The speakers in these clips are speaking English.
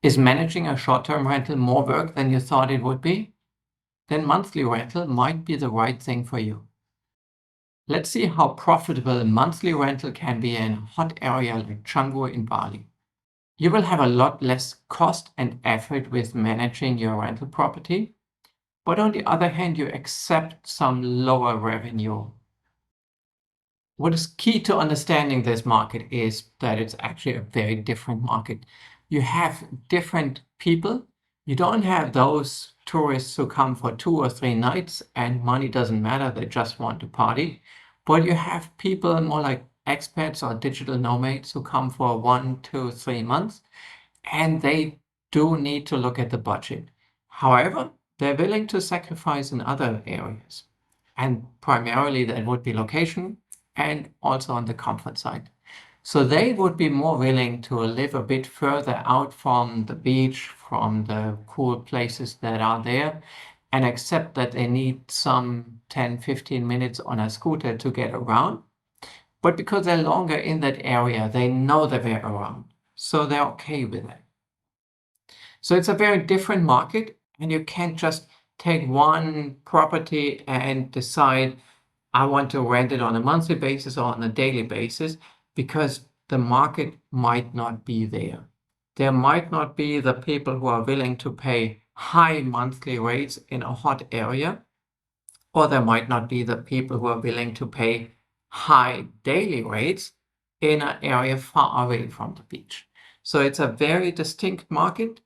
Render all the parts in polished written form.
Is managing a short-term rental more work than you thought it would be? Then monthly rental might be the right thing for you. Let's see how profitable monthly rental can be in a hot area like Canggu in Bali. You will have a lot less cost and effort with managing your rental property, but on the other hand, you accept some lower revenue. What is key to understanding this market is that it's actually a very different market. You have different people. You don't have those tourists who come for 2 or 3 nights and money doesn't matter, they just want to party. But you have people more like expats or digital nomads who come for 1, 2, 3 months, and they do need to look at the budget. However, they're willing to sacrifice in other areas. And primarily that would be location and also on the comfort side. So they would be more willing to live a bit further out from the beach, from the cool places that are there, and accept that they need some 10, 15 minutes on a scooter to get around. But because they're longer in that area, they know the way around. So they're okay with it. So it's a very different market, and you can't just take one property and decide I want to rent it on a monthly basis or on a daily basis, because the market might not be there. There might not be the people who are willing to pay high monthly rates in a hot area, or there might not be the people who are willing to pay high daily rates in an area far away from the beach. So it's a very distinct market.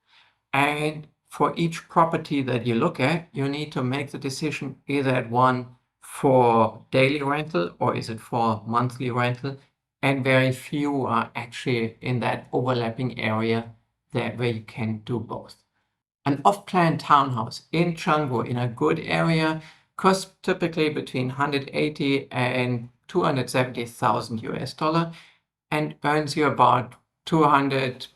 And for each property that you look at, you need to make the decision, is that one for daily rental or is it for monthly rental? And very few are actually in that overlapping area that where you can do both. An off-plan townhouse in Canggu in a good area costs typically between 180 and 270,000 US dollar and earns you about 200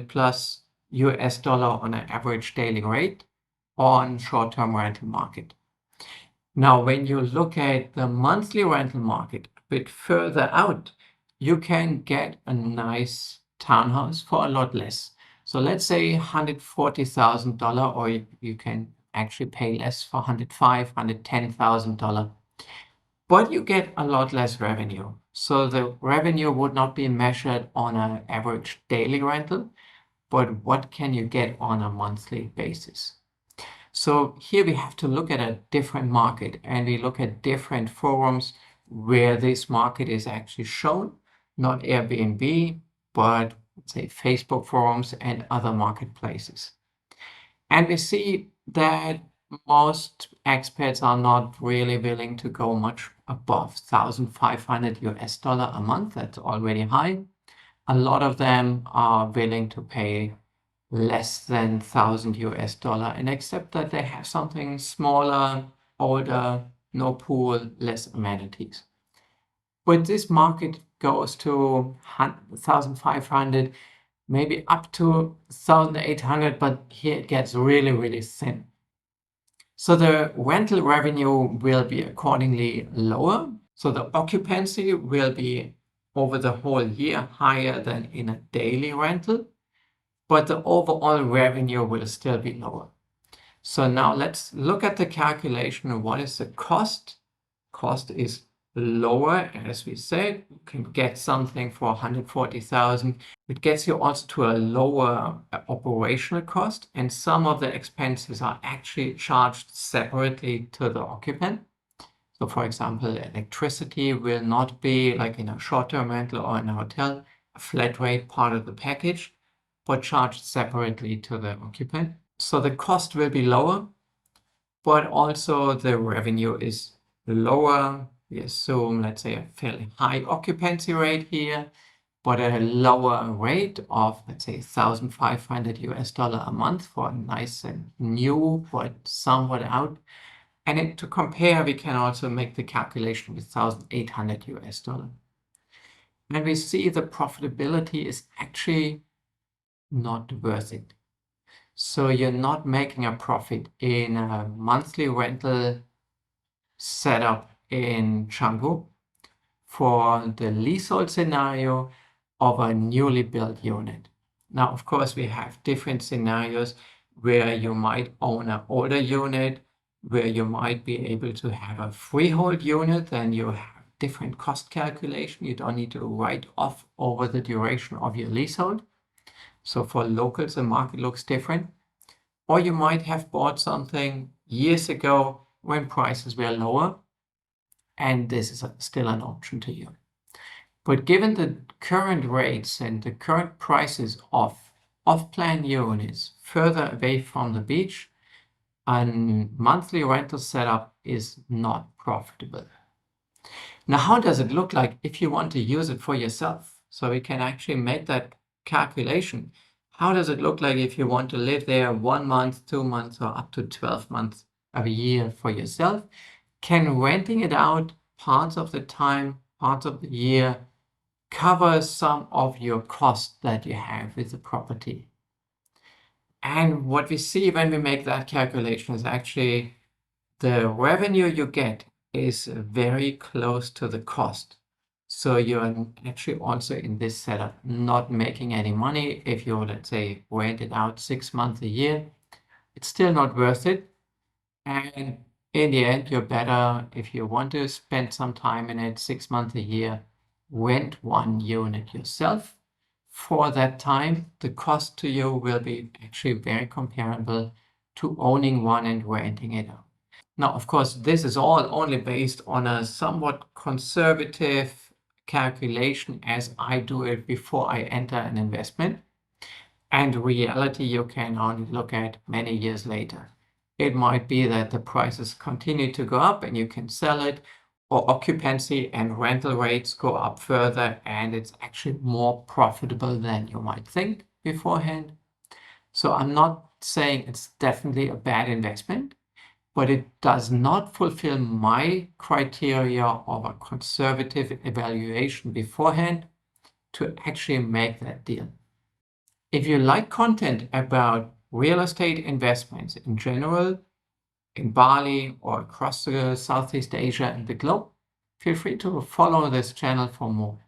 plus US dollar on an average daily rate on short-term rental market. Now, when you look at the monthly rental market a bit further out, you can get a nice townhouse for a lot less. So let's say $140,000, or you can actually pay less for $105,000, $110,000. But you get a lot less revenue. So the revenue would not be measured on an average daily rental, but what can you get on a monthly basis? So here we have to look at a different market, and we look at different forums where this market is actually shown, not Airbnb, but let's say Facebook forums and other marketplaces. And we see that most expats are not really willing to go much above 1,500 US dollar a month. That's already high. A lot of them are willing to pay less than 1,000 US dollar and accept that they have something smaller, older, no pool, less amenities. But this market goes to 1,500, maybe up to 1,800, but here it gets really, really thin. So the rental revenue will be accordingly lower. So the occupancy will be over the whole year higher than in a daily rental, but the overall revenue will still be lower. So now let's look at the calculation of what is the cost. Cost is lower, as we said. You can get something for 140,000. It gets you also to a lower operational cost, and some of the expenses are actually charged separately to the occupant. So for example, electricity will not be like in a short-term rental or in a hotel, a flat rate part of the package, but charged separately to the occupant. So the cost will be lower, but also the revenue is lower. We assume, let's say, a fairly high occupancy rate here, but a lower rate of, let's say, 1,500 US dollar a month for a nice and new, but somewhat out. And to compare, we can also make the calculation with 1,800 US dollar. And we see the profitability is actually not worth it. So you're not making a profit in a monthly rental setup in Canggu for the leasehold scenario of a newly built unit. Now, of course, we have different scenarios where you might own an older unit, where you might be able to have a freehold unit, then you have different cost calculation. You don't need to write off over the duration of your leasehold. So for locals, the market looks different. Or you might have bought something years ago when prices were lower, and this is still an option to you. But given the current rates and the current prices of off-plan units further away from the beach, a monthly rental setup is not profitable. Now, how does it look like if you want to use it for yourself? So we can actually make that calculation. How does it look like if you want to live there 1 month, 2 months, or up to 12 months of a year for yourself? Can renting it out parts of the time, parts of the year, cover some of your costs that you have with the property? And what we see when we make that calculation is actually the revenue you get is very close to the cost. So you're actually also in this setup not making any money. If you, let's say, rent it out 6 months a year, it's still not worth it. And in the end, you're better if you want to spend some time in it, 6 months a year, rent one unit yourself. For that time, the cost to you will be actually very comparable to owning one and renting it out. Now, of course, this is all only based on a somewhat conservative calculation as I do it before I enter an investment. And reality you can only look at many years later. It might be that the prices continue to go up and you can sell it, or occupancy and rental rates go up further and it's actually more profitable than you might think beforehand. So I'm not saying it's definitely a bad investment, but it does not fulfill my criteria of a conservative evaluation beforehand to actually make that deal. If you like content about real estate investments in general, in Bali or across the Southeast Asia and the globe, feel free to follow this channel for more.